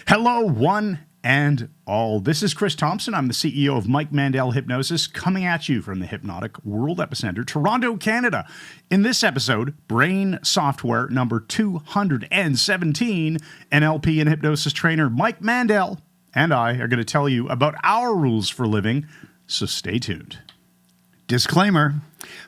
Hello, one and all. This is Chris Thompson. I'm the CEO of Mike Mandel Hypnosis, coming at you from the Hypnotic World Epicenter, Toronto, Canada. In this episode, Brain Software number 217, NLP and hypnosis trainer Mike Mandel and I are going to tell you about our rules for living, so stay tuned. Disclaimer.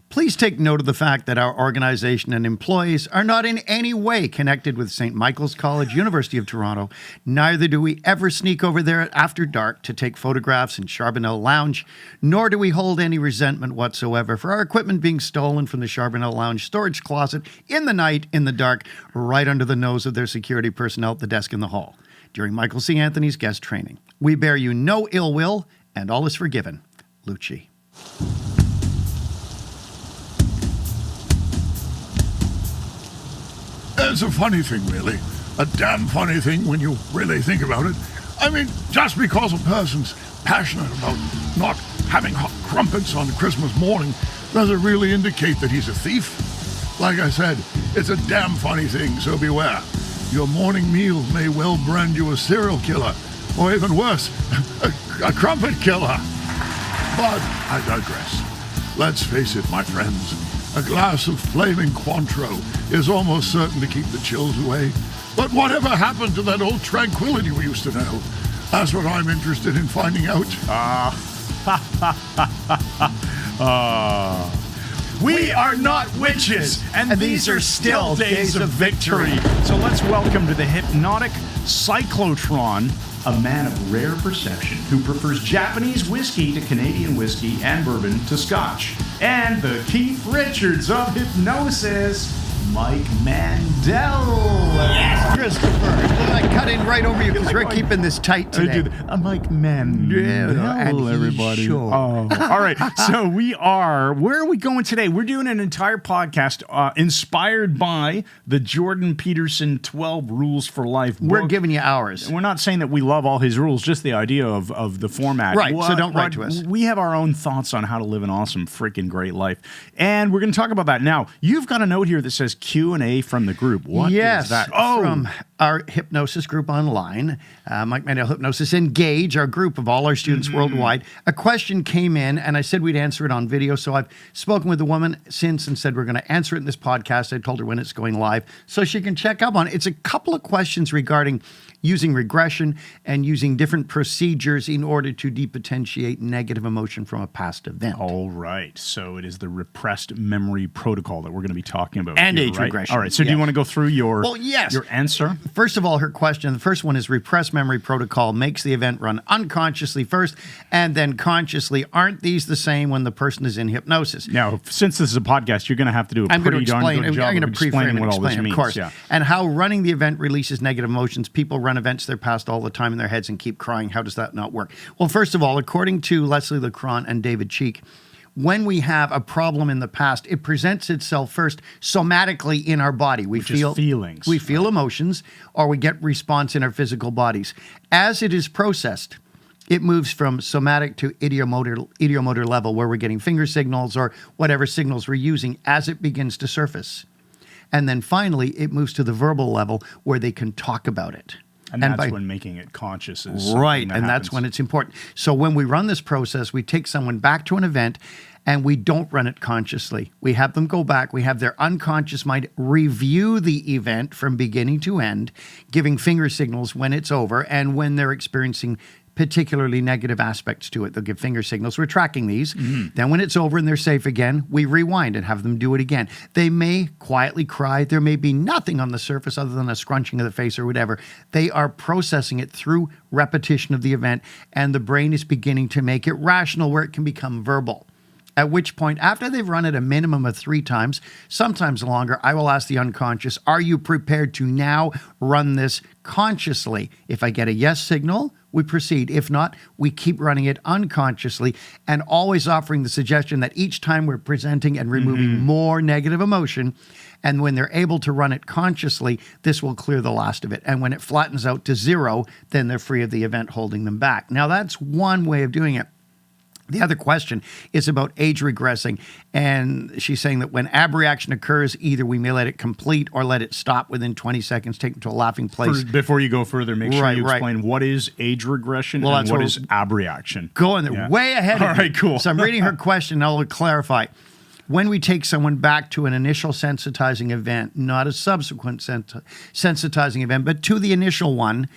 Please take note of the fact that our organization and employees are not in any way connected with St. Michael's College, University of Toronto. Neither do we ever sneak over there after dark to take photographs in Charbonnel Lounge, nor do we hold any resentment whatsoever for our equipment being stolen from the Charbonnel Lounge storage closet in the night, in the dark, right under the nose of their security personnel at the desk in the hall during Michael C. Anthony's guest training. We bear you no ill will, and all is forgiven. Lucci. It's a funny thing, really. A damn funny thing when you really think about it. I mean, just because a person's passionate about not having hot crumpets on Christmas morning, does it really indicate that he's a thief? Like I said, it's a damn funny thing, so beware. Your morning meal may well brand you a serial killer, or even worse, a crumpet killer. But I digress. Let's face it, my friends. A glass of flaming Cointreau is almost certain to keep the chills away. But whatever happened to that old tranquility we used to know? That's what I'm interested in finding out. We are not witches, and these are still days of victory. So let's welcome to the hypnotic cyclotron, a man of rare perception who prefers Japanese whiskey to Canadian whiskey and bourbon to scotch. And the Keith Richards of hypnosis, Mike Mandel. Yes, Christopher. I cut in right over you because we're keeping this tight today. I'm Mike Mandel, and everybody. Sure. Oh. All right, so where are we going today? We're doing an entire podcast inspired by the Jordan Peterson 12 Rules for Life book. We're giving you ours. We're not saying that we love all his rules, just the idea of the format. Right, so don't write to us. We have our own thoughts on how to live an awesome, freaking great life. And we're going to talk about that. Now, you've got a note here that says Q&A from the group. What is that? Oh, from our hypnosis group online, Mike Mandel Hypnosis Engage, our group of all our students worldwide. A question came in, and I said we'd answer it on video. So I've spoken with the woman since and said we're going to answer it in this podcast. I told her when it's going live so she can check up on it. It's a couple of questions regarding using regression and using different procedures in order to depotentiate negative emotion from a past event. All right. So it is the repressed memory protocol that we're going to be talking about. And here, age right? regression. All right. So do you want to go through your answer? First of all, her question, the first one is repressed memory protocol makes the event run unconsciously first and then consciously. Aren't these the same when the person is in hypnosis? Now, since this is a podcast, you're going to have to do a pretty darn good job of explaining what all this means. Of course. Yeah. And how running the event releases negative emotions. People run events they're past all the time in their heads and keep crying. How does that not work? Well, first of all, according to Leslie Lecron and David Cheek, when we have a problem in the past, it presents itself first somatically in our body. We feel feelings. We feel emotions, or we get response in our physical bodies. As it is processed, it moves from somatic to ideomotor level, where we're getting finger signals or whatever signals we're using as it begins to surface. And then finally, it moves to the verbal level where they can talk about it. And that's when making it conscious is right, and that's when it's important. So when we run this process, we take someone back to an event, and we don't run it consciously. We have them go back. We have their unconscious mind review the event from beginning to end, giving finger signals when it's over and when they're experiencing particularly negative aspects to it. They'll give finger signals. We're tracking these. Then when it's over and they're safe again, we rewind and have them do it again. They may quietly cry. There may be nothing on the surface other than a scrunching of the face or whatever. They are processing it through repetition of the event, and the brain is beginning to make it rational where it can become verbal. At which point, after they've run it a minimum of 3 times, sometimes longer, I will ask the unconscious, are you prepared to now run this consciously? If I get a yes signal, we proceed. If not, we keep running it unconsciously and always offering the suggestion that each time we're presenting and removing more negative emotion, and when they're able to run it consciously, this will clear the last of it. And when it flattens out to 0, then they're free of the event holding them back. Now, that's one way of doing it. The other question is about age regressing. And she's saying that when abreaction occurs, either we may let it complete or let it stop within 20 seconds, take it to a laughing place. Before you go further, make sure you explain what is age regression and what is abreaction. Going there way ahead of All right, cool. So I'm reading her question. I'll clarify. When we take someone back to an initial sensitizing event, not a subsequent sensitizing event, but to the initial one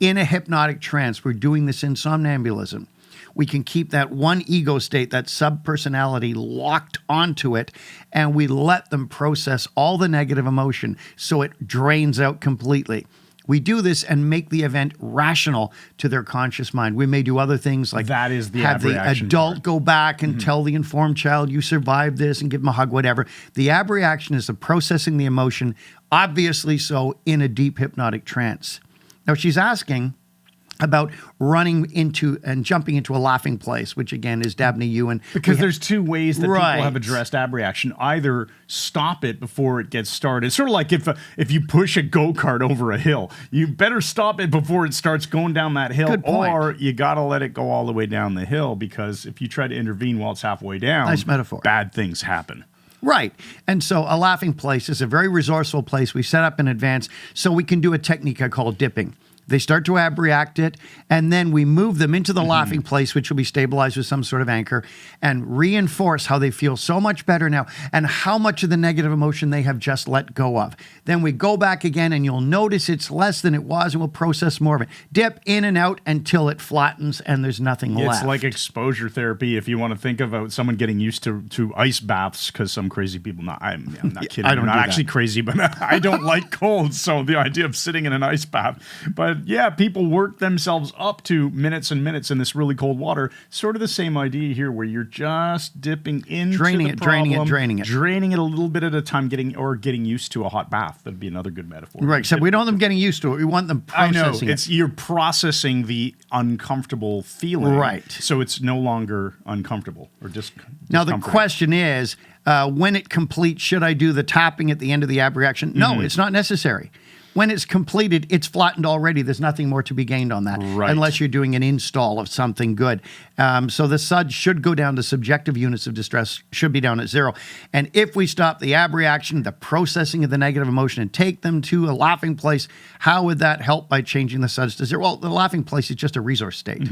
in a hypnotic trance, we're doing this in somnambulism. We can keep that one ego state, that subpersonality, locked onto it, and we let them process all the negative emotion so it drains out completely. We do this and make the event rational to their conscious mind. We may do other things like that is the have the abreaction adult part. go back and tell the informed child, you survived this, and give them a hug, whatever. The abreaction is the processing the emotion, obviously so, in a deep hypnotic trance. Now, she's asking about running into and jumping into a laughing place, which again is Dabney Ewan. Because there's two ways that people have addressed abreaction. Either stop it before it gets started. It's sort of like if you push a go-kart over a hill, you better stop it before it starts going down that hill. Good point. Or you got to let it go all the way down the hill, because if you try to intervene while it's halfway down, nice metaphor, bad things happen. Right. And so a laughing place is a very resourceful place we set up in advance so we can do a technique I call dipping. They start to abreact it, and then we move them into the laughing place, which will be stabilized with some sort of anchor, and reinforce how they feel so much better now and how much of the negative emotion they have just let go of. Then we go back again, and you'll notice it's less than it was, and we'll process more of it. Dip in and out until it flattens and there's nothing left. It's like exposure therapy if you want to think about someone getting used to ice baths, because some crazy people, I'm not kidding, I'm not actually crazy, but I don't like cold, so the idea of sitting in an ice bath. But yeah, people work themselves up to minutes and minutes in this really cold water. Sort of the same idea here, where you're just dipping into draining the problem, draining it a little bit at a time, getting used to a hot bath. That'd be another good metaphor. Right, except we don't want them getting used to it. We want them processing it. You're processing the uncomfortable feeling. Right. So it's no longer uncomfortable or just Now, the question is, when it completes, should I do the tapping at the end of the abreaction? No, it's not necessary. When it's completed, it's flattened already. There's nothing more to be gained on that, unless you're doing an install of something good. So the SUD should go down to subjective units of distress, should be down at 0. And if we stop the abreaction, the processing of the negative emotion, and take them to a laughing place, how would that help by changing the SUDs to 0? Well, the laughing place is just a resource state.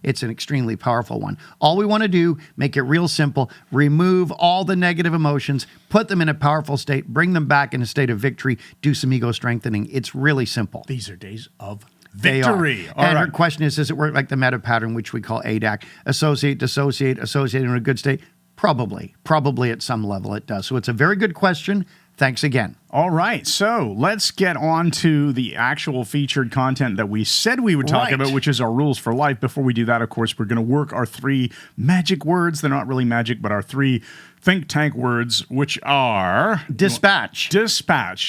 It's an extremely powerful one. All we want to do, make it real simple, remove all the negative emotions, put them in a powerful state, bring them back in a state of victory, do some ego strengthening. It's really simple. These are days of victory. And her question is, does it work like the meta pattern, which we call ADAC? Associate, dissociate, associate in a good state? Probably. Probably at some level it does. So it's a very good question. Thanks again. All right, so let's get on to the actual featured content that we said we would talk about, which is our rules for life. Before we do that, of course, we're going to work our 3 magic words. They're not really magic, but our 3 think tank words, which are dispatch,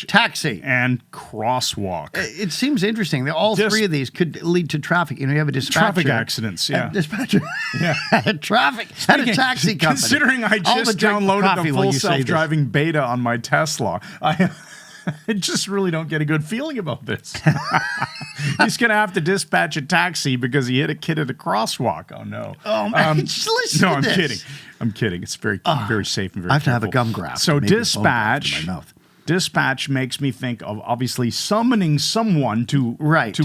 taxi, and crosswalk. It seems interesting that all 3 of these could lead to traffic. You know, you have a dispatcher. Traffic accidents, yeah. Dispatcher. Yeah. Traffic. At a taxi company. Considering I just downloaded the full self-driving beta on my Tesla, I just really don't get a good feeling about this. He's going to have to dispatch a taxi because he hit a kid at a crosswalk. Oh, no. Oh, man. Just listen to this. Kidding. I'm kidding. It's very safe and very I have careful. to have a gum graft. So dispatch makes me think of obviously summoning someone to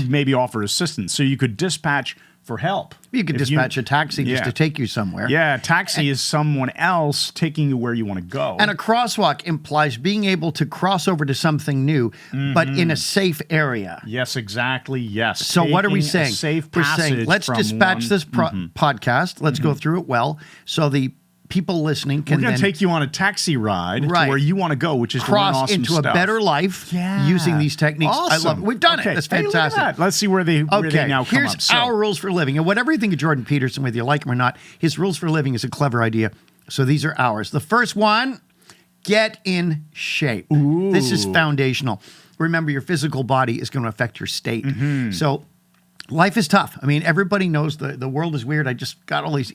maybe offer assistance. So you could dispatch for help. You could dispatch a taxi just to take you somewhere. Yeah, a taxi is someone else taking you where you want to go. And a crosswalk implies being able to cross over to something new, but in a safe area. Yes, exactly. Yes. So what are we saying? We're saying, let's dispatch this podcast. Let's go through it well. So the people listening can We're going to take you on a taxi ride to where you want to go, which is cross awesome into a better life using these techniques. Awesome. I love it. We've done it. That's fantastic. That. Let's see where they now come up. Here's our rules for living. And whatever you think of Jordan Peterson, whether you like him or not, his rules for living is a clever idea. So these are ours. The first one, get in shape. Ooh. This is foundational. Remember, your physical body is going to affect your state. So life is tough. I mean, everybody knows the world is weird. I just got all these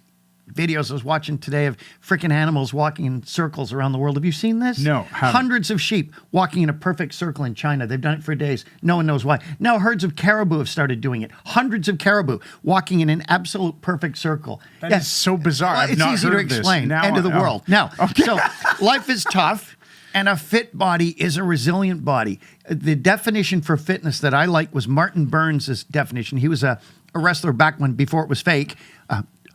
videos I was watching today of freaking animals walking in circles around the world. Have you seen this? No, haven't. Hundreds of sheep walking in a perfect circle in China. They've done it for days. No one knows why. Now herds of caribou have started doing it. Hundreds of caribou walking in an absolute perfect circle. That is so bizarre. I've It's not easy heard to of this. explain. Now End of the I- world. Now, so life is tough. And a fit body is a resilient body. The definition for fitness that I like was Martin Burns' definition. He was a wrestler back when, before it was fake.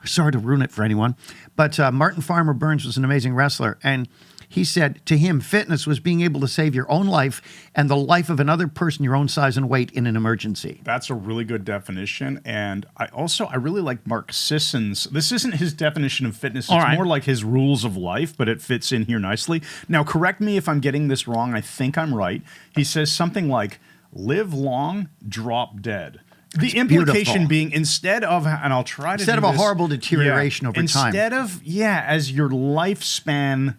Sorry to ruin it for anyone. But Martin Farmer Burns was an amazing wrestler. And he said to him, fitness was being able to save your own life and the life of another person your own size and weight in an emergency. That's a really good definition. And I really like Mark Sisson's. This isn't his definition of fitness. It's All right. more like his rules of life, but it fits in here nicely. Now, correct me if I'm getting this wrong. I think I'm right. He says something like, live long, drop dead. The implication beautiful. being, instead of, and I'll try to Instead do of a this- horrible deterioration over time. Instead of, as your lifespan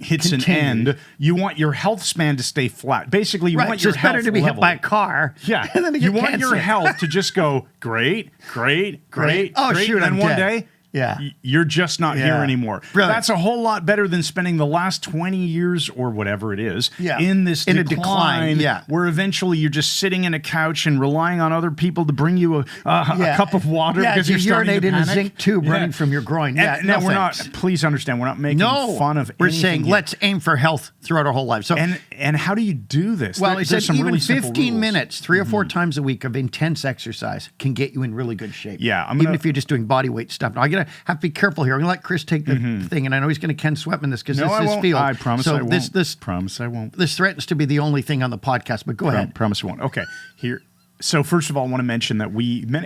hits Continues. an end, you want your health span to stay flat. Basically, you Right, want so your it's better health to be hit level. by a car. Yeah, and then to you get want your cancer. health to just go great. Oh, shoot, and I'm then one dead. day, Yeah. you're just not here Yeah. anymore. Brilliant. That's a whole lot better than spending the last 20 years or whatever it is Yeah. in this In a decline, decline, yeah. where eventually you're just sitting in a couch and relying on other people to bring you a cup of water because you you're starting urinate to in a panic. zinc tube Yeah. running from your groin. Yeah, And now no we're thanks. not. Please understand, we're not making No, fun of. we're anything saying here. let's aim for health throughout our whole life. So, And how do you do this? well, There- it there's said some even really simple 15 rules. minutes, 3 or 4 times a week of intense exercise can get you in really good shape. Yeah, I'm even gonna- if you're just doing body weight stuff. Now, I gotta have to be careful here. I'm gonna let Chris take the thing, and I know he's gonna Ken Sweatman this because No, this I is his won't. field. I promise so I won't. this Promise I won't. this threatens to be the only thing on the podcast. But go ahead. Promise I won't. Okay, here. So first of all, I want to mention that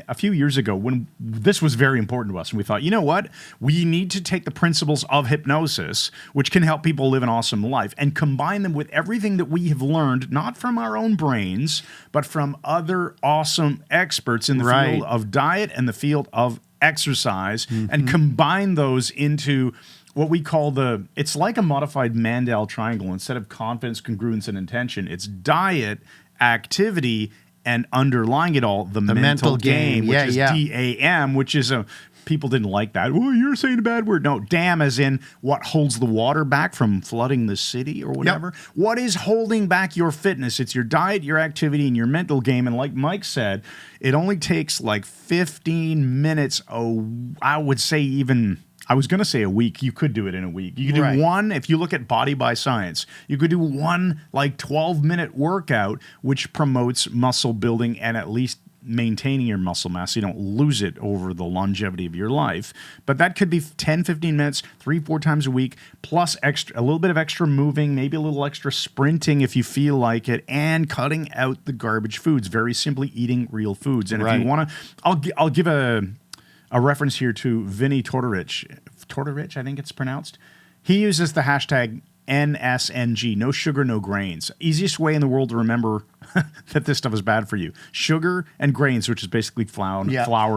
a few years ago, when this was very important to us, and we thought, you know what? We need to take the principles of hypnosis, which can help people live an awesome life, and combine them with everything that we have learned, not from our own brains, but from other awesome experts in the Right. field of diet and the field of exercise, and combine those into what we call it's like a modified Mandel triangle. Instead of confidence, congruence, and intention, it's diet, activity, and underlying it all, the mental game, which Yeah, is yeah. DAM, which is people didn't like that. Oh, you're saying a bad word. No, DAM as in what holds the water back from flooding the city or whatever. What is holding back your fitness? It's your diet, your activity, and your mental game. And like Mike said, it only takes like 15 minutes. I would say even... I was going to say a week. You could do it in a week. You could do Right. one, if you look at Body by Science, you could do one like 12-minute workout, which promotes muscle building and at least maintaining your muscle mass so you don't lose it over the longevity of your life. But that could be 10, 15 minutes, 3-4 times a week, plus a little bit of extra moving, maybe a little extra sprinting if you feel like it, and cutting out the garbage foods. Very simply eating real foods. And if Right. you want to, I'll give a reference here to Vinny Tortorich, I think it's pronounced. He uses the hashtag NSNG, no sugar, no grains. Easiest way in the world to remember that this stuff is bad for you. Sugar and grains, which is basically flour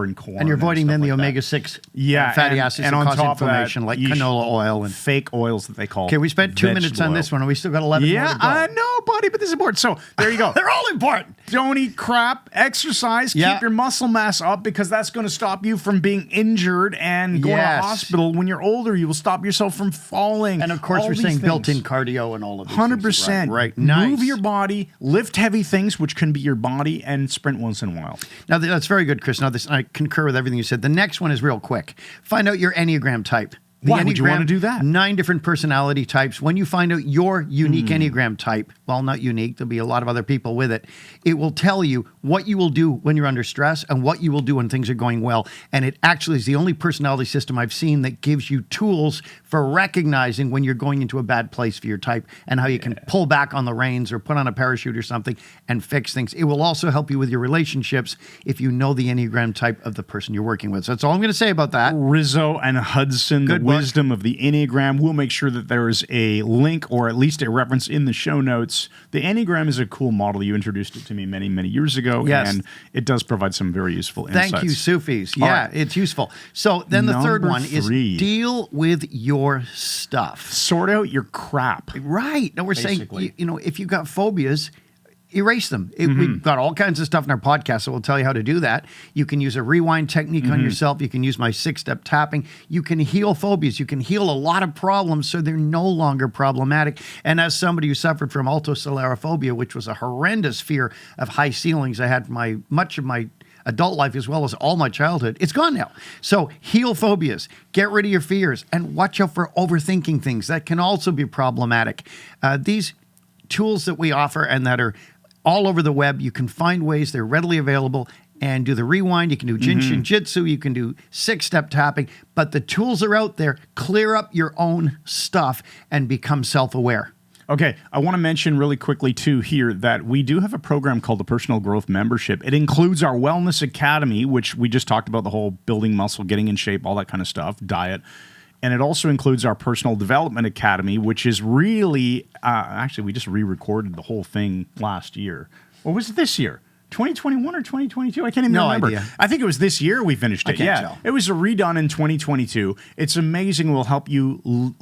and corn. And you're avoiding then stuff the like that. omega-6 Yeah, fatty and- acids and that on cause top of that, inflammation, like you canola oil. And fake oils that they call. okay, we spent 2 minutes vegetable on oil. this one, and we still got 11 more Yeah, to go. I know, buddy, but this is important. So there you go. They're all important. Don't eat crap. Exercise. Yeah. Keep your muscle mass up because that's going to stop you from being injured and going to Yes. the hospital. When you're older, you will stop yourself from falling. And of course, All we're these saying things. built-in cardio and all of these 100%. things. Right. Nice. Move your body, lift heavy things, which can be your body, and sprint once in a while. Now, that's very good, Chris. Now, I concur with everything you said. The next one is real quick. Find out your Enneagram type. The Why would you Enneagram, wanna do that? 9 different personality types. When you find out your unique Enneagram type, well, not unique, there'll be a lot of other people with it, it will tell you what you will do when you're under stress and what you will do when things are going well. And it actually is the only personality system I've seen that gives you tools for recognizing when you're going into a bad place for your type and how you can pull back on the reins or put on a parachute or something and fix things. It will also help you with your relationships if you know the Enneagram type of the person you're working with. So that's all I'm going to say about that. Rizzo and Hudson, Good the book. wisdom of the Enneagram. We'll make sure that there is a link or at least a reference in the show notes. The Enneagram is a cool model. You introduced it to me many, many years ago, Yes. and it does provide some very useful insights. Thank you, Sufis. All Yeah, right. it's useful. So then the third Number one is 3. deal with your stuff. Sort out your crap. Right. Now we're Basically. saying, you know, if you've got phobias, erase them. We've got all kinds of stuff in our podcast that will tell you how to do that. You can use a rewind technique on yourself. You can use my 6-step tapping. You can heal phobias. You can heal a lot of problems so they're no longer problematic. And as somebody who suffered from altocellulophobia, which was a horrendous fear of high ceilings I had much of my adult life as well as all my childhood, it's gone now. So heal phobias, get rid of your fears, and watch out for overthinking things. That can also be problematic. These tools that we offer and that are all over the web, you can find ways, they're readily available, and do the rewind. You can do Jinshin Jitsu, you can do 6-step tapping, but the tools are out there. Clear up your own stuff and become self-aware. Okay, I want to mention really quickly, too, here that we do have a program called the Personal Growth Membership. It includes our Wellness Academy, which we just talked about, the whole building muscle, getting in shape, all that kind of stuff, diet. And it also includes our Personal Development Academy, which is really, actually, we just re-recorded the whole thing last year. Or was it this year? 2021 or 2022? I can't even remember. Idea. I think it was this year we finished it. Can't tell. It was a redone in 2022. It's amazing. It will help you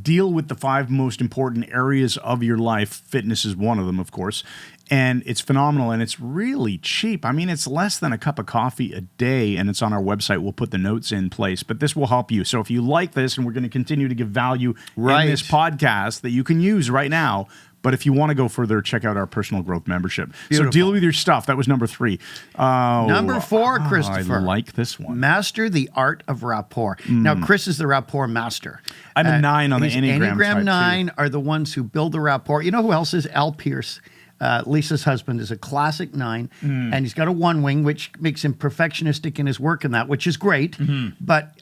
deal with the 5 most important areas of your life. Fitness is one of them, of course. And it's phenomenal, and it's really cheap. I mean, it's less than a cup of coffee a day, and it's on our website. We'll put the notes in place, but this will help you. So if you like this, and we're going to continue to give value in this podcast that you can use right now, but if you want to go further, check out our Personal Growth Membership. Beautiful. So deal with your stuff. That was number 3. Number 4, Christopher. I like this one. Master the art of rapport. Now, Chris is the rapport master. I'm a 9 on the Enneagram Type, Enneagram 9 are the ones who build the rapport. You know who else is? Al Pierce. Lisa's husband is a classic 9, and he's got a 1 wing, which makes him perfectionistic in his work and that, which is great. But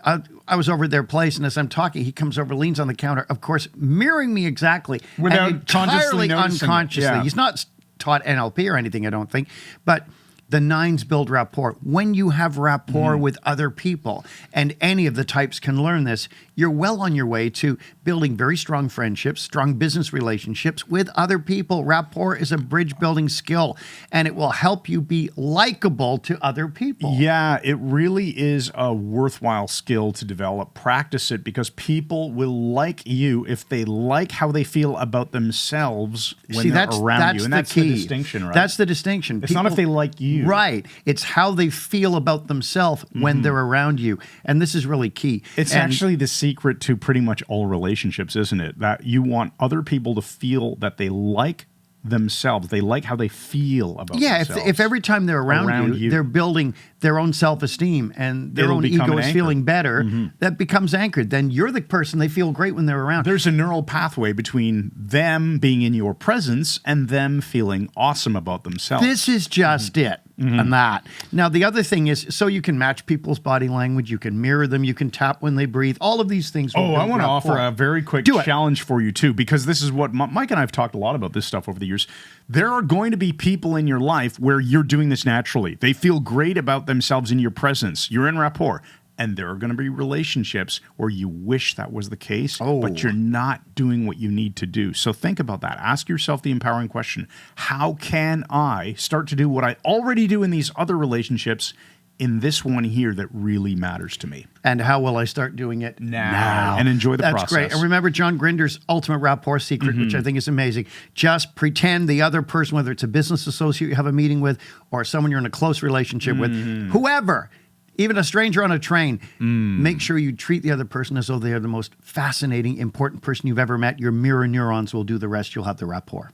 I was over at their place, and as I'm talking, he comes over, leans on the counter, of course, mirroring me exactly. Without and consciously entirely noticing it. unconsciously. Yeah. He's not taught NLP or anything, I don't think. But the 9s build rapport. When you have rapport with other people, and any of the types can learn this, you're well on your way to building very strong friendships, strong business relationships with other people. Rapport is a bridge-building skill, and it will help you be likable to other people. Yeah, it really is a worthwhile skill to develop. Practice it, because people will like you if they like how they feel about themselves when they're around you. And that's the distinction, right? That's the distinction. It's not if they like you. Right. It's how they feel about themselves when they're around you. And this is really key. It's actually the secret to pretty much all relationships, isn't it? That you want other people to feel that they like themselves. They like how they feel about themselves. Yeah, if every time they're around you, they're building their own self-esteem and their own ego is feeling better, that becomes anchored. Then you're the person they feel great when they're around. There's a neural pathway between them being in your presence and them feeling awesome about themselves. This is just it. And that. Now, the other thing is, so you can match people's body language, you can mirror them, you can tap when they breathe, all of these things. I want to offer a very quick challenge for you, too, because this is what Mike and I have talked a lot about this stuff over the years. There are going to be people in your life where you're doing this naturally. They feel great about themselves in your presence. You're in rapport. And there are going to be relationships where you wish that was the case, but you're not doing what you need to do. So think about that. Ask yourself the empowering question. How can I start to do what I already do in these other relationships in this one here that really matters to me? And how will I start doing it now? And enjoy the process. That's great. And remember John Grinder's ultimate rapport secret, which I think is amazing. Just pretend the other person, whether it's a business associate you have a meeting with or someone you're in a close relationship with, whoever, even a stranger on a train, make sure you treat the other person as though they are the most fascinating, important person you've ever met. Your mirror neurons will do the rest. You'll have the rapport.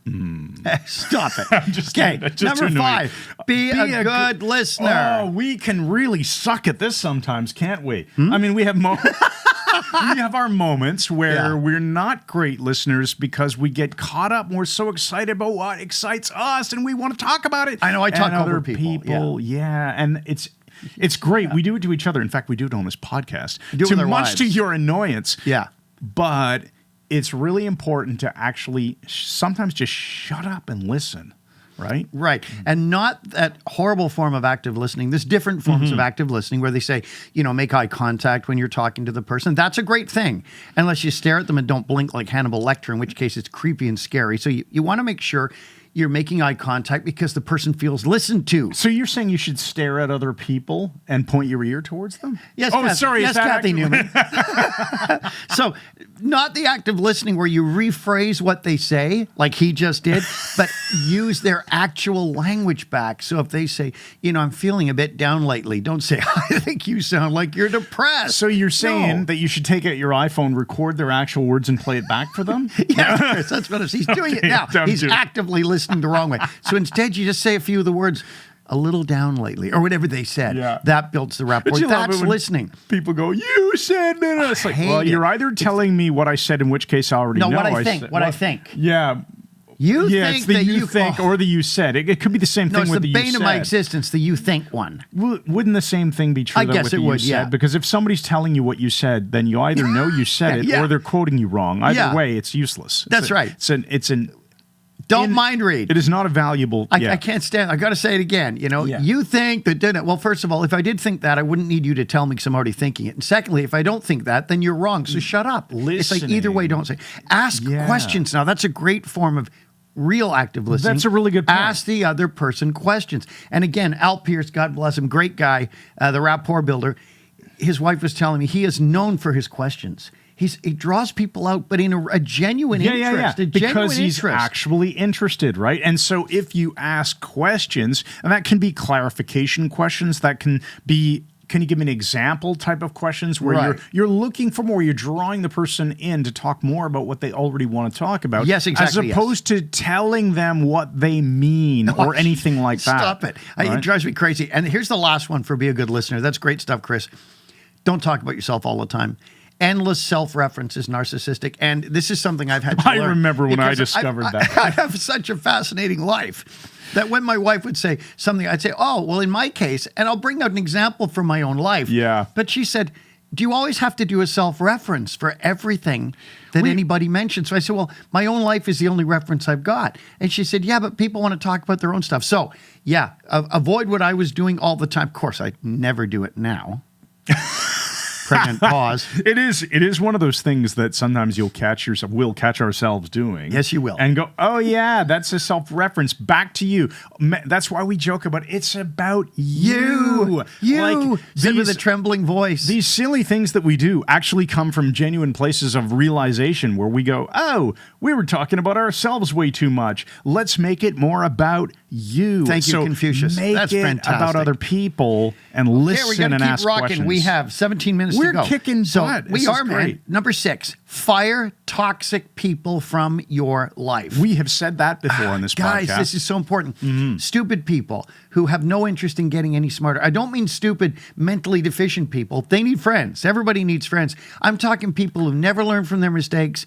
Stop it. Okay, number 5, be a good listener. Oh, we can really suck at this sometimes, can't we? I mean, we have moments. We have our moments where we're not great listeners because we get caught up and we're so excited about what excites us and we want to talk about it. I know, I talk and over other people. And it's great. We do it to each other. In fact, we do it on this podcast. Do it with our much wives. to your annoyance. Yeah. But it's really important to actually sometimes just shut up and listen. Right? Right. And not that horrible form of active listening. There's different forms of active listening where they say, make eye contact when you're talking to the person. That's a great thing, unless you stare at them and don't blink like Hannibal Lecter, in which case it's creepy and scary. So you want to make sure you're making eye contact because the person feels listened to. So you're saying you should stare at other people and point your ear towards them? Yes, Oh, Kathy, sorry. yes, is that Kathy actually- Newman. So, not the act of listening where you rephrase what they say, like he just did, but use their actual language back. So if they say, I'm feeling a bit down lately, don't say, I think you sound like you're depressed. So you're saying No. that you should take out your iPhone, record their actual words, and play it back for them? Yeah, Chris, that's what he's doing it Okay, now. down He's to- actively listening the wrong way. So instead, you just say a few of the words, a little down lately, or whatever they said. Yeah. That builds the rapport. Don't you love That's it when listening. People go, you said no. It's like, hate well, it. you're either telling me what I said, in which case I already No, know. what I think. said- What I think. Yeah. You Yeah, think it's the that you think or the you said. It could be the same No, thing it's with the the you bane of my said. existence, the you think one. Wouldn't the same thing be true I though, guess with it the would, you yeah. said? Because if somebody's telling you what you said, then you either know you said it Yeah. or they're quoting you wrong. Either Yeah. way, it's useless. That's right. It's an Don't mind read. It is not a valuable. I can't stand. I got to say it again. Yeah. You think that didn't. Well, first of all, if I did think that, I wouldn't need you to tell me because I'm already thinking it. And secondly, if I don't think that, then you're wrong. So shut up. It's like either way, don't say. Ask Yeah. questions. Now that's a great form of real active listening. That's a really good point. Ask the other person questions. And again, Al Pierce, God bless him, great guy, the Rapport builder. His wife was telling me he is known for his questions. He draws people out, but in a genuine interest. A genuine because he's interest. actually interested, right? And so if you ask questions, and that can be clarification questions, that can be, can you give me an example type of questions where Right. you're looking for more, you're drawing the person in to talk more about what they already want to talk about. Yes, exactly, As opposed to telling them what they mean or anything like that. Stop it. It right? drives me crazy. And here's the last one for Be a Good Listener. That's great stuff, Chris. Don't talk about yourself all the time. Endless self-reference is narcissistic. And this is something I've had to I learn remember when I because discovered that. I have such a fascinating life that when my wife would say something, I'd say, oh, well, in my case, and I'll bring out an example from my own life. Yeah. But she said, do you always have to do a self-reference for everything that anybody mentions? So I said, well, my own life is the only reference I've got. And she said, yeah, but people want to talk about their own stuff. So, yeah, avoid what I was doing all the time. Of course, I never do it now. Pregnant pause. It is one of those things that sometimes we'll catch ourselves doing. Yes, you will. And go, oh yeah, that's a self-reference back to you. That's why we joke about it's about you. You said with a these, trembling voice. these silly things that we do actually come from genuine places of realization where we go, oh, we were talking about ourselves way too much. Let's make it more about you. Thank you, So Confucius. Make That's it fantastic. about other people and listen we're gonna and keep ask rocking. questions. We have 17 minutes We're to go. kicking so butt. we This are, is man. great. Number 6, fire toxic people from your life. We have said that before on this Guys, podcast. this is so important. Stupid people who have no interest in getting any smarter. I don't mean stupid, mentally deficient people. They need friends. Everybody needs friends. I'm talking people who never learn from their mistakes,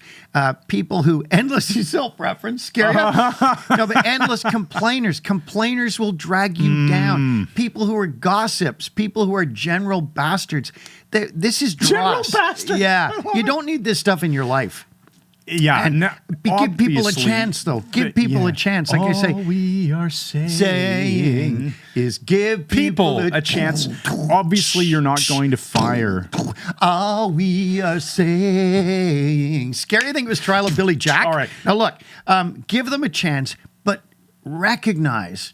people who endlessly self-reference, scary. No, but endless complainers. Complainers will drag you down. People who are gossips, people who are general bastards. This is General dross. bastard. Yeah, I love you it. don't need this stuff in your life. Yeah, And no, give people a obviously, chance, though. Give people a chance. Like I say, all we are saying is give people a chance. Obviously, you're not going to fire. All we are saying. Scary thing was Trial of Billy Jack. All right. Now look, give them a chance, but recognize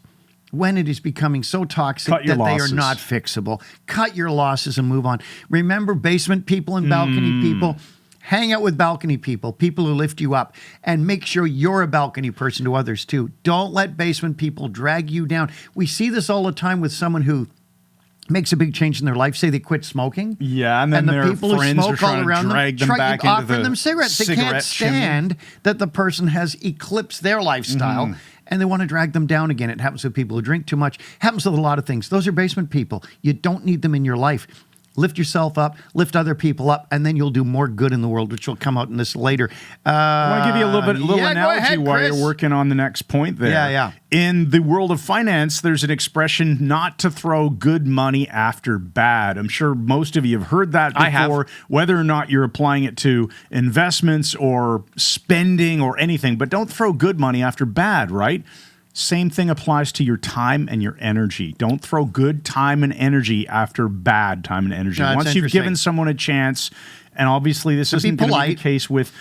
when it is becoming so toxic Cut your that losses. they are not fixable. Cut your losses and move on. Remember basement people and balcony people. Hang out with balcony people, people who lift you up, and make sure you're a balcony person to others too. Don't let basement people drag you down. We see this all the time with someone who makes a big change in their life. Say they quit smoking. Yeah, and then the their people who friends are smoke all trying to around drag them, them back into offering the them cigarettes. They can't cigarette chimney. stand that the person has eclipsed their lifestyle. And they want to drag them down again. It happens with people who drink too much. Happens with a lot of things. Those are basement people. You don't need them in your life. Lift yourself up, lift other people up, and then you'll do more good in the world, which will come out in this later. I want to give you a little yeah, go analogy ahead, while Chris. you're working on the next point there. Yeah. In the world of finance, there's an expression not to throw good money after bad. I'm sure most of you have heard that before, I have. whether or not you're applying it to investments or spending or anything. But don't throw good money after bad, right? Same thing applies to your time and your energy. Don't throw good time and energy after bad time and energy. No, that's Once you've interesting. given someone a chance And obviously, this isn't going to be the case with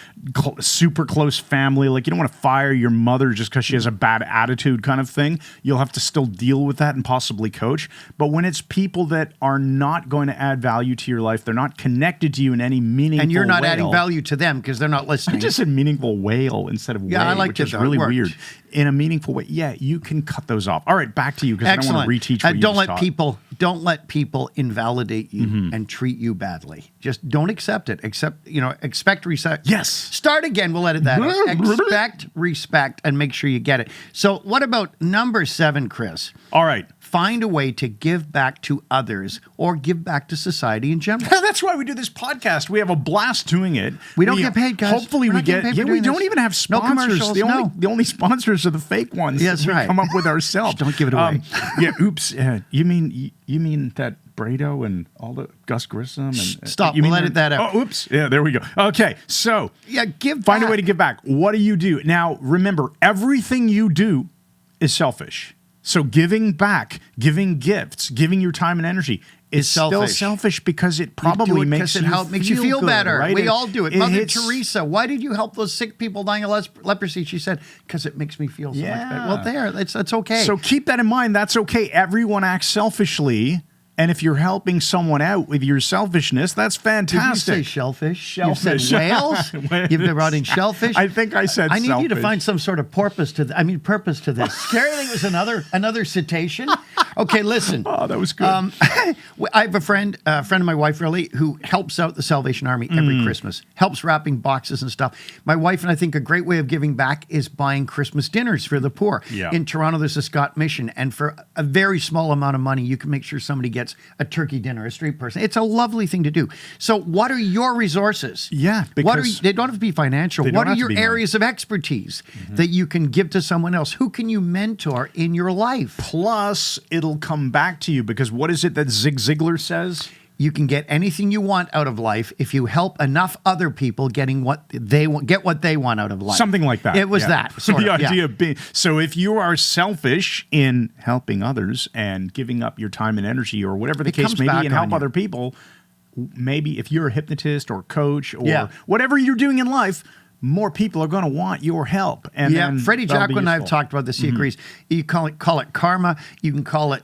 super close family. Like, you don't want to fire your mother just because she has a bad attitude kind of thing. You'll have to still deal with that and possibly coach. But when it's people that are not going to add value to your life, they're not connected to you in any meaningful way. And you're not adding value to them because they're not listening. I just said meaningful whale instead of way, I like which is really weird. In a meaningful way, yeah, you can cut those off. All right, back to you because I don't want to reteach what you don't just let taught. Don't let people invalidate you and treat you badly. Just don't accept it. Expect respect. Yes. Start again. We'll edit that out. Expect respect and make sure you get it. So what about number 7, Chris? All right. Find a way to give back to others or give back to society in general. That's why we do this podcast. We have a blast doing it. We don't get paid, guys. Hopefully we get. Yeah, we don't even have sponsors. No commercials. The only sponsors are the fake ones. Yeah, that's right. We come up with ourselves. Don't give it away. Oops. You mean that Brado and all the Gus Grissom and stop. We'll edit that out. Oh, oops. Yeah, there we go. Okay, so find a way to give back. What do you do now? Remember, everything you do is selfish. So giving back, giving gifts, giving your time and energy is still selfish because it probably makes you feel better. Right? We all do it. Mother Teresa, why did you help those sick people dying of leprosy? She said, because it makes me feel so much better. Well, that's okay. So keep that in mind. That's okay. Everyone acts selfishly. And if you're helping someone out with your selfishness, that's fantastic. Did you say shellfish? Shellfish. You said whales? You've brought in shellfish? I think I said I need selfish. you to find some sort of purpose to this. Scary thing was another cetacean. Okay, listen. Oh, that was good. I have a friend of my wife, really, who helps out the Salvation Army every Christmas, helps wrapping boxes and stuff. My wife and I think a great way of giving back is buying Christmas dinners for the poor. Yeah. In Toronto, there's a Scott Mission, and for a very small amount of money, you can make sure somebody gets a turkey dinner, a street person. It's a lovely thing to do. So what are your resources? Yeah, because they don't have to be financial. What are your areas of expertise that you can give to someone else? Who can you mentor in your life? Plus, it'll come back to you because what is it that Zig Ziglar says? You can get anything you want out of life if you help enough other people get what they want out of life. Something like that. It was that. The idea of being. So if you are selfish in helping others and giving up your time and energy or whatever the case may be and help other people, maybe if you're a hypnotist or coach or whatever you're doing in life, more people are going to want your help. And then Freddie Jacquin and I have talked about this. He agrees. You call it karma. You can call it,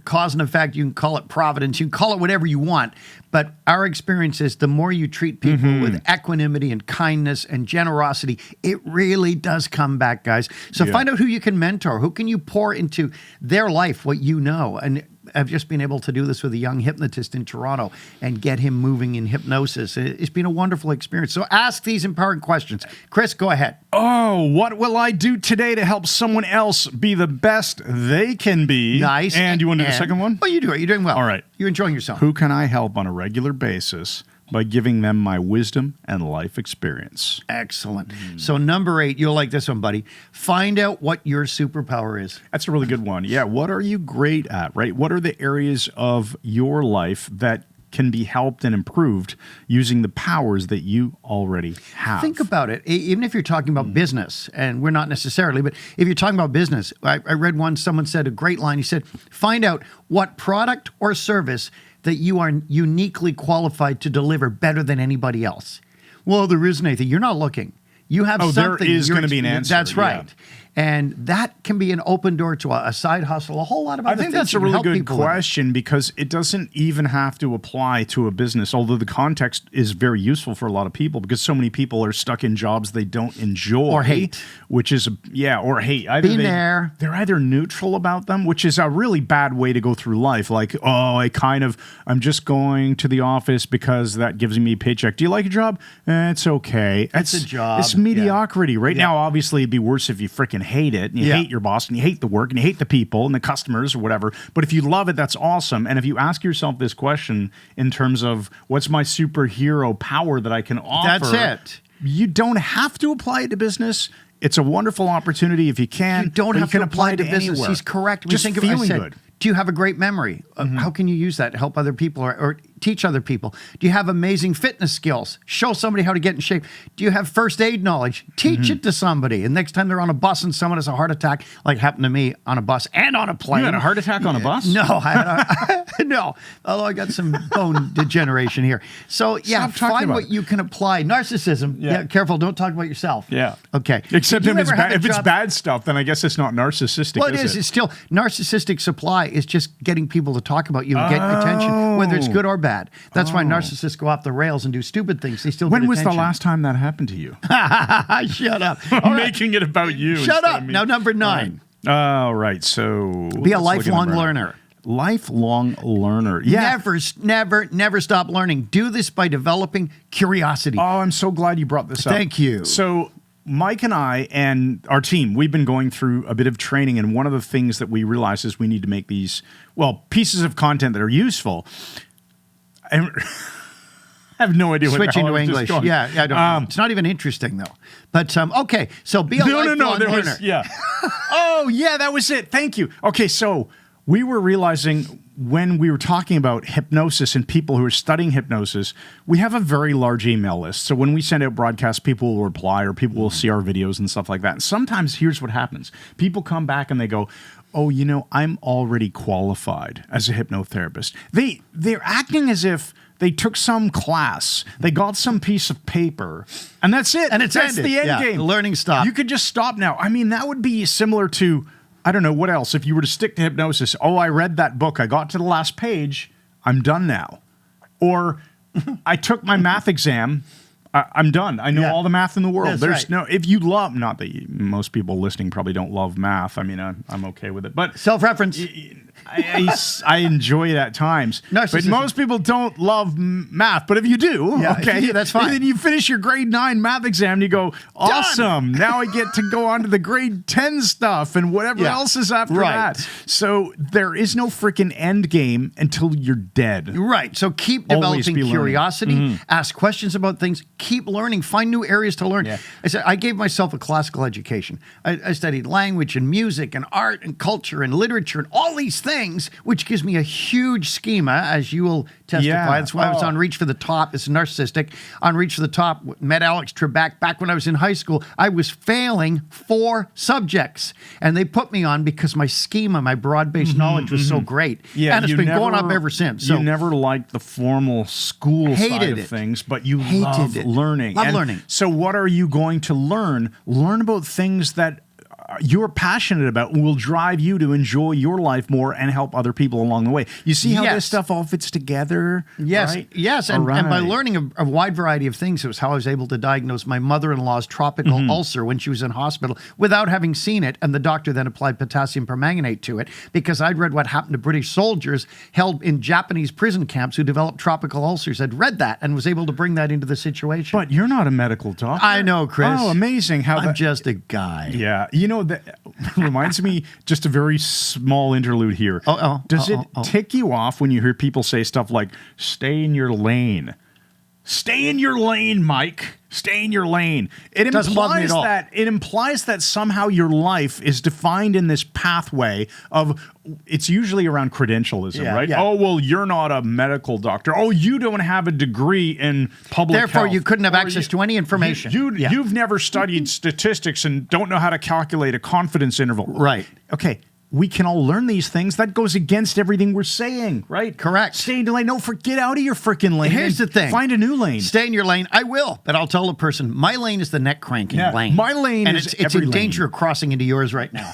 cause and effect. You can call it providence. You can call it whatever you want. But our experience is the more you treat people with equanimity and kindness and generosity, it really does come back, guys. So find out who you can mentor. Who can you pour into their life what you know? And I've just been able to do this with a young hypnotist in Toronto and get him moving in hypnosis. It's been a wonderful experience. So ask these empowering questions. Chris, go ahead. Oh, what will I do today to help someone else be the best they can be? Nice. And you want to do the second one? Oh, you do it. You're doing well. All right. You're enjoying yourself. Who can I help on a regular basis by giving them my wisdom and life experience? Excellent. So number 8, you'll like this one, buddy. Find out what your superpower is. That's a really good one. Yeah. What are you great at, right? What are the areas of your life that can be helped and improved using the powers that you already have? Think about it. Even if you're talking about business, and we're not necessarily, but if you're talking about business, I read someone said a great line. He said, find out what product or service that you are uniquely qualified to deliver better than anybody else. Well, there isn't anything. You're not looking. You have something. There is going to be an answer. That's right. Yeah. And that can be an open door to a side hustle, a whole lot of other things. I think that's a really good question because it doesn't even have to apply to a business, although the context is very useful for a lot of people because so many people are stuck in jobs they don't enjoy. Or hate. Which is, or hate. They're either neutral about them, which is a really bad way to go through life. Like, I'm just going to the office because that gives me a paycheck. Do you like a job? It's okay. It's a job. It's mediocrity. Right now, obviously, it'd be worse if you freaking hate it and you hate your boss and you hate the work and you hate the people and the customers or whatever. But if you love it, that's awesome. And if you ask yourself this question in terms of what's my superhero power that I can offer, that's it. You don't have to apply it to business. It's a wonderful opportunity if you can. You don't have to apply it to business. Anywhere. He's correct. Just feeling good. Do you have a great memory? How can you use that to help other people or teach other people? Do you have amazing fitness skills? Show somebody how to get in shape. Do you have first aid knowledge? Teach it to somebody. And next time they're on a bus and someone has a heart attack, like happened to me on a bus and on a plane. You had a heart attack on a bus? No, no. Although I got some bone degeneration here. So yeah, Stop talking find about what it. you can apply. Narcissism. Yeah. Careful. Don't talk about yourself. Yeah. Okay. Except Did you if it's ever have a if it's job- bad stuff, then I guess it's not narcissistic. Well, it is is. It's still narcissistic supply is just getting people to talk about you and get attention, whether it's good or bad. That's why narcissists go off the rails and do stupid things. They still When get was the attention. last time that happened to you? Shut up. I'm making it about you. Shut instead up. of me. Now, number 9. All right. So Be a let's look at lifelong number 9. learner. Lifelong learner. Yeah. Never stop learning. Do this by developing curiosity. Oh, I'm so glad you brought this up. Thank you. So Mike and I and our team, we've been going through a bit of training, and one of the things that we realize is we need to make these, pieces of content that are useful. I have no idea what the Switching hell to I was just English. going. Yeah, I don't know. It's not even interesting, though. But, okay, so be a lifelong There learner. was, yeah. Oh, yeah, that was it. Thank you. Okay, so we were realizing when we were talking about hypnosis and people who are studying hypnosis, we have a very large email list. So when we send out broadcasts, people will reply or people will see our videos and stuff like that. And sometimes here's what happens. People come back and they go, oh, I'm already qualified as a hypnotherapist. They're acting as if they took some class, they got some piece of paper, and that's it. And it's that's ended. the end Yeah, game. the learning stopped. You could just stop now. I mean, that would be similar to, I don't know, what else? If you were to stick to hypnosis, oh, I read that book, I got to the last page, I'm done now. Or I took my math exam, I'm done. I know all the math in the world. That's There's right. if you love, not that most people listening probably don't love math. I mean, I'm okay with it. But Self-reference. I enjoy it at times. But Narcissism. most people don't love math. But if you do, Yeah, if okay, you do, that's fine. And then you finish your grade 9 math exam and you go, awesome. Now I get to go on to the grade 10 stuff and whatever Yeah. else is after Right. that. So there is no freaking end game until you're dead. Right. So keep Always developing be learning. curiosity, ask questions about things, keep learning, find new areas to learn. Yeah. I said, I gave myself a classical education. I studied language and music and art and culture and literature and all these things, which gives me a huge schema, as you will testify. Yeah. That's why I was on Reach for the Top. It's narcissistic. On Reach for the Top, met Alex Trebek back when I was in high school. I was failing 4 subjects, and they put me on because my schema, my broad-based knowledge was so great. Yeah, and it's you been never- going up ever since. So you never liked the formal school side Hated of it. things, but you Hated love it. learning. Love And learning. So what are you going to learn? Learn about things that you're passionate about and will drive you to enjoy your life more and help other people along the way. You see how Yes. this stuff all fits together? Yes, right? yes, All and by right. learning a wide variety of things, it was how I was able to diagnose my mother-in-law's tropical ulcer when she was in hospital without having seen it, and the doctor then applied potassium permanganate to it because I'd read what happened to British soldiers held in Japanese prison camps who developed tropical ulcers. I'd read that and was able to bring that into the situation. But you're not a medical doctor. I know, Chris. Oh, amazing how I'm that... just a guy. Yeah, that reminds me, just a very small interlude here. Does it tick you off when you hear people say stuff like, stay in your lane? Stay in your lane, Mike. Stay in your lane. It Doesn't bother me implies at all. that it implies that somehow your life is defined in this pathway of, it's usually around credentialism, Yeah, right? yeah. Oh, well, you're not a medical doctor. Oh, you don't have a degree in public Therefore, health. you couldn't have Or access to any information. You, You've never studied statistics and don't know how to calculate a confidence interval. Right. Okay. We can all learn these things. That goes against everything we're saying, right? Correct. Stay in your lane. No, get out of your freaking lane. Here's the and thing. Find a new lane. Stay in your lane. I will, but I'll tell the person, my lane is the neck cranking Yeah, lane. my lane and is it's every in lane. danger of crossing into yours right now.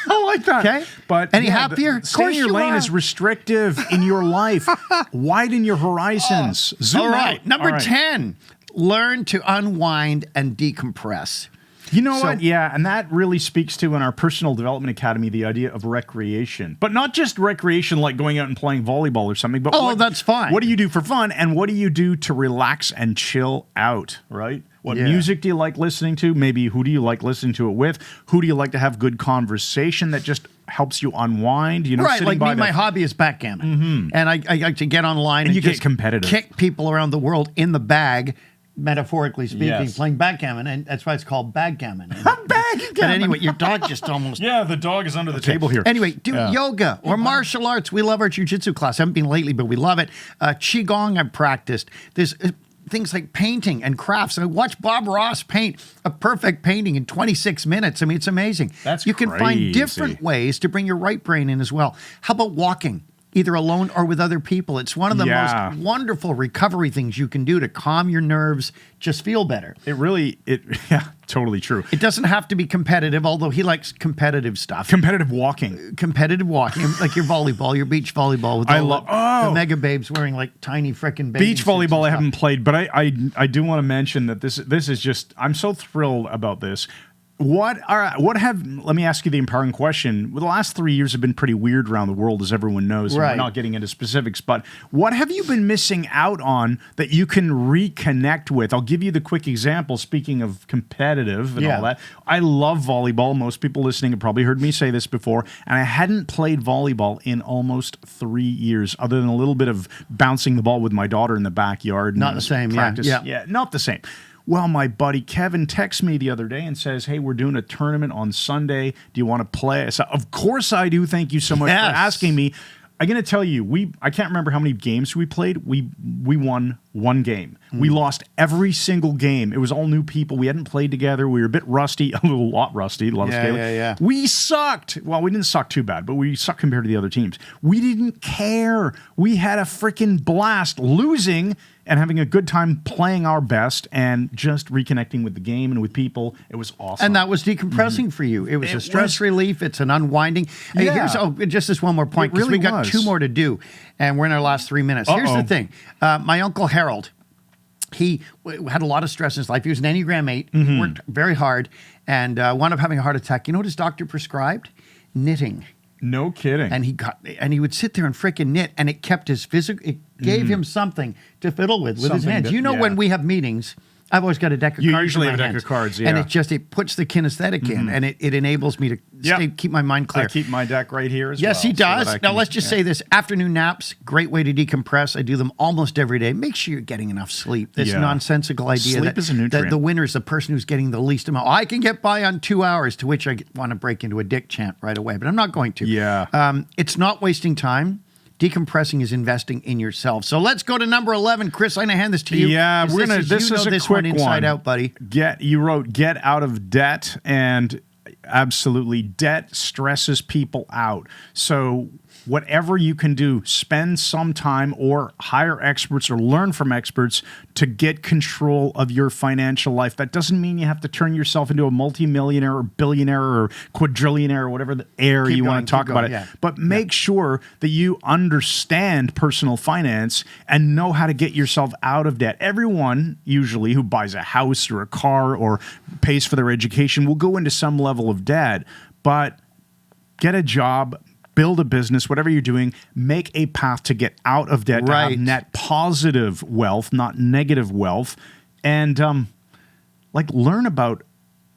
I like that. Okay. But Any happier? Of Stay course in your you lane are. is restrictive in your life. Widen your horizons. Zoom All right. out. Number All right. 10, learn to unwind and decompress. You know So- what? Yeah, and that really speaks to, in our Personal Development Academy, the idea of recreation. But not just recreation like going out and playing volleyball or something, but that's fine. What do you do for fun, and what do you do to relax and chill out, right? What Yeah. music do you like listening to? Maybe who do you like listening to it with? Who do you like to have good conversation that just helps you unwind? You know, Right, sitting like by me, my hobby is backgammon. And I like to get online and you get just competitive. kick people around the world in the bag metaphorically speaking, Yes. playing backgammon, and that's why it's called backgammon. Backgammon. But anyway, your dog just almost... Yeah, the dog is under the table here. Anyway, do yoga or martial arts. We love our jiu-jitsu class. I haven't been lately, but we love it. Qigong I've practiced. There's things like painting and crafts. I watched Bob Ross paint a perfect painting in 26 minutes. I mean, it's amazing. You can crazy. find different ways to bring your right brain in as well. How about walking? Either alone or with other people. It's one of the most wonderful recovery things you can do to calm your nerves, just feel better. Yeah, totally true. It doesn't have to be competitive, although he likes competitive stuff. Competitive walking. Competitive walking, like your volleyball, your beach volleyball with the mega babes wearing like tiny frickin' Beach volleyball I haven't played, but I do want to mention that this is just, I'm so thrilled about this. Let me ask you the empowering question. Well, the last 3 years have been pretty weird around the world, as everyone knows. Right. We're not getting into specifics, but what have you been missing out on that you can reconnect with? I'll give you the quick example, speaking of competitive and all that. I love volleyball. Most people listening have probably heard me say this before, and I hadn't played volleyball in almost 3 years, other than a little bit of bouncing the ball with my daughter in the backyard. Not the same, practice. yeah. Not the same. Well, my buddy Kevin texts me the other day and says, hey, we're doing a tournament on Sunday. Do you want to play? I said, of course I do. Thank you so much for asking me. I'm going to tell you, I can't remember how many games we played. We won one game. We lost every single game. It was all new people. We hadn't played together. We were a bit rusty, a lot rusty. We sucked. Well, we didn't suck too bad, but we sucked compared to the other teams. We didn't care. We had a freaking blast losing and having a good time playing our best and just reconnecting with the game and with people. It was awesome. And that was decompressing for you. It was a stress relief. It's an unwinding. Hey, just this one more point, because we got two more to do, and we're in our last 3 minutes. Here's the thing. My Uncle Harold, he had a lot of stress in his life. He was an Enneagram 8. He worked very hard and wound up having a heart attack. You know what his doctor prescribed? Knitting. No kidding. And he would sit there and frickin' knit, and it kept his physical. It gave him something to fiddle with his hands. When we have meetings, I've always got a deck of cards. You usually have a deck of cards, and it puts the kinesthetic in, and it enables me to keep my mind clear. I keep my deck right here as well. Yes, he does. Now let's just say this: afternoon naps, great way to decompress. I do them almost every day. Make sure you're getting enough sleep. This nonsensical idea sleep is a nutrient. that the winner is the person who's getting the least amount. I can get by on 2 hours, to which I want to break into a dick chant right away, but I'm not going to. Yeah. It's not wasting time. Decompressing is investing in yourself. So let's go to number 11. Chris, I'm going to hand this to you. Yeah, this is a quick inside out, buddy. You wrote get out of debt, and absolutely, debt stresses people out. So whatever you can do, spend some time or hire experts or learn from experts to get control of your financial life. That doesn't mean you have to turn yourself into a multimillionaire or billionaire or quadrillionaire or whatever the air you want to talk about it. Yeah. But make sure that you understand personal finance and know how to get yourself out of debt. Everyone usually who buys a house or a car or pays for their education will go into some level of debt, but get a job, build a business, whatever you're doing, make a path to get out of debt, to have net positive wealth, not negative wealth, and learn about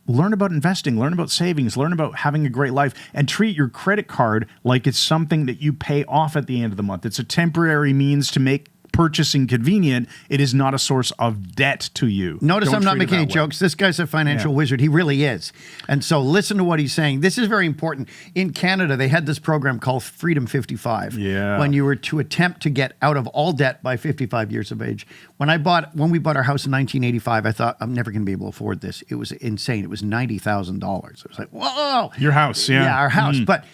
investing, learn about savings, learn about having a great life, and treat your credit card like it's something that you pay off at the end of the month. It's a temporary means to make purchasing convenient. It is not a source of debt to you. Notice I'm not making any jokes. This guy's a financial wizard. He really is. And so listen to what he's saying. This is very important. In Canada, they had this program called Freedom 55. Yeah. When you were to attempt to get out of all debt by 55 years of age. When we bought our house in 1985, I thought, I'm never going to be able to afford this. It was insane. It was $90,000. I was like, whoa. Your house, yeah. Yeah, our house. But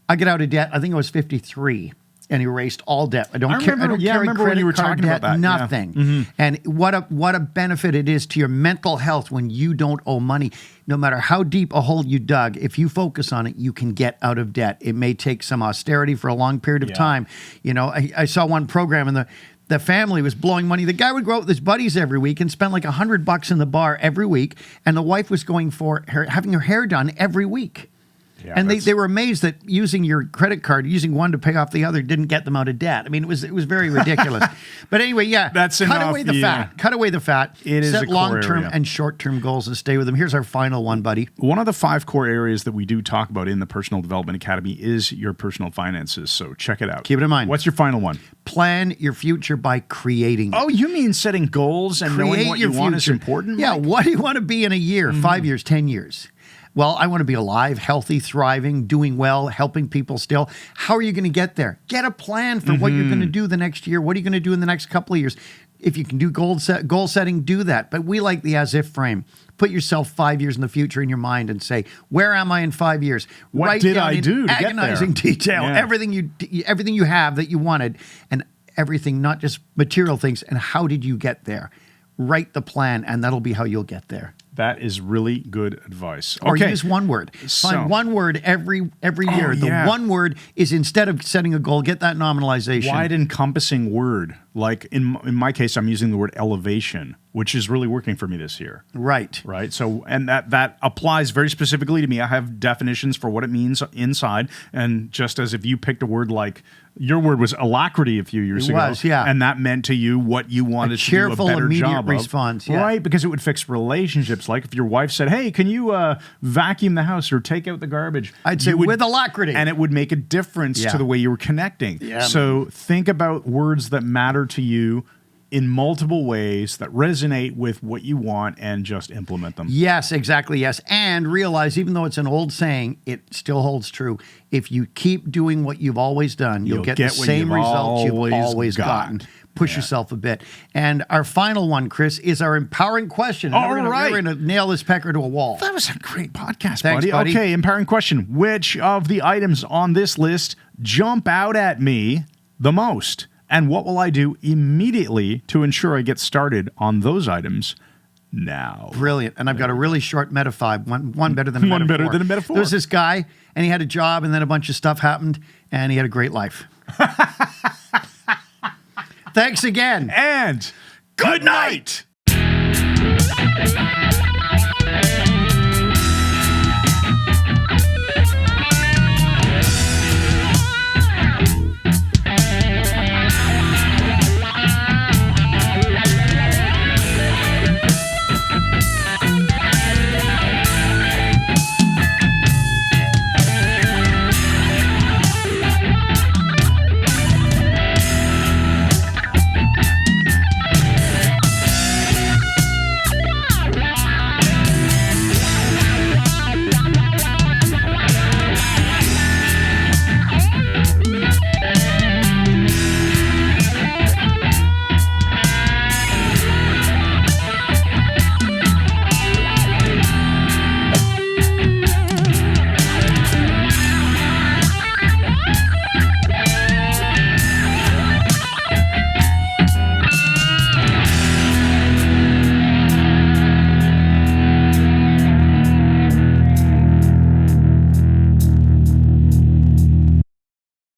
I get out of debt, I think it was 53. And erased all debt. I don't carry credit card debt, nothing. Yeah. Mm-hmm. And what a benefit it is to your mental health when you don't owe money. No matter how deep a hole you dug, if you focus on it, you can get out of debt. It may take some austerity for a long period of time. You know, I saw one program and the family was blowing money. The guy would go out with his buddies every week and spend like $100 in the bar every week. And the wife was going for having her hair done every week. Yeah, and that's- they were amazed that using your credit card, using one to pay off the other, didn't get them out of debt. I mean, it was very ridiculous. But anyway, yeah, That's cut enough, away the yeah. fat. Cut away the fat. It is a set core long-term area. and short-term goals and stay with them. Here's our final one, buddy. One of the 5 core areas that we do talk about in the Personal Development Academy is your personal finances. So check it out. Keep it in mind. What's your final one? Plan your future by creating it. Oh, you mean setting goals and knowing what you want is important? Yeah, Mike? what do you want to be in a year, 5 years, 10 years? Well, I want to be alive, healthy, thriving, doing well, helping people still. How are you going to get there? Get a plan for what you're going to do the next year. What are you going to do in the next couple of years? If you can do goal setting, do that. But we like the as-if frame. Put yourself 5 years in the future in your mind and say, where am I in 5 years? What Write did down I in do to get there? agonizing detail, Yeah. everything you have that you wanted, and everything, not just material things, and how did you get there? Write the plan, and that'll be how you'll get there. That is really good advice. Or Okay. use one word. So- Find one word every year. The yeah. one word is, instead of setting a goal, get that nominalization. Wide encompassing word. Like in my case, I'm using the word elevation, which is really working for me this year. Right. Right. So, and that applies very specifically to me. I have definitions for what it means inside. And just as if you picked a word like your word was alacrity a few years It ago. was, yeah. And that meant to you what you wanted to do a cheerful, better immediate job response, of. yeah. Right. Because it would fix relationships. Like if your wife said, hey, can you vacuum the house or take out the garbage? I'd say You would- with alacrity. And it would make a difference Yeah. to the way you were connecting. Yeah, So think about words that matter to you in multiple ways that resonate with what you want and just implement them. Yes, exactly. Yes. And realize, even though it's an old saying, it still holds true. If you keep doing what you've always done, you'll get the get what same you've results you've always always got. gotten. Push yourself a bit. And our final one, Chris, is our empowering question. All We're right. going to nail this pecker to a wall. That was a great podcast, Thanks, buddy. Okay, empowering question. Which of the items on this list jump out at me the most? And what will I do immediately to ensure I get started on those items now? Brilliant. And I've got a really short MetaFIVE, one better than a One metaphor. better than a metaphor. There was this guy, and he had a job, and then a bunch of stuff happened, and he had a great life. Thanks again. And good night.